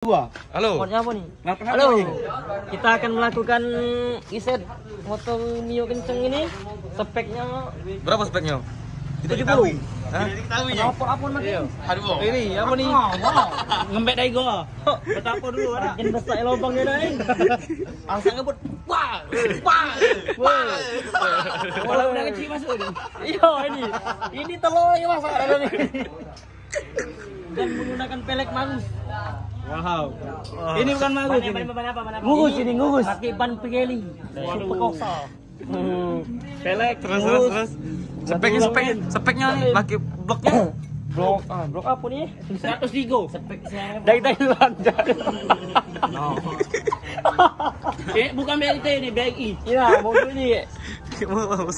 Halo. Apa nih? Halo. Kita akan melakukan riset motor Mio kenceng ini. Speknya Berapa speknya? tidak diketahui. Hah? Apa makin? Aduh. Ini apa nih? Ngembek dari gua. Betapa dulu ada. Makin besar lubangnya dah. Langsung ngebut. Wah. Wah. Kalau udah kecil masuk ini. Iya ini. Ini telur yang masuk ada nih. Dan menggunakan pelek magus. Wow. Ini bukan magus. Ban apa? Ngugus ini ngugus. Pakai ban Pirelli. Super Corsa. Pelek Terus. Speknya nih, pakai bloknya. Blok apa nih? 100 Vigo. Spek saya. Dari Thailand. Bukan BLT ini, BRI. Iya, mobil ini. Mau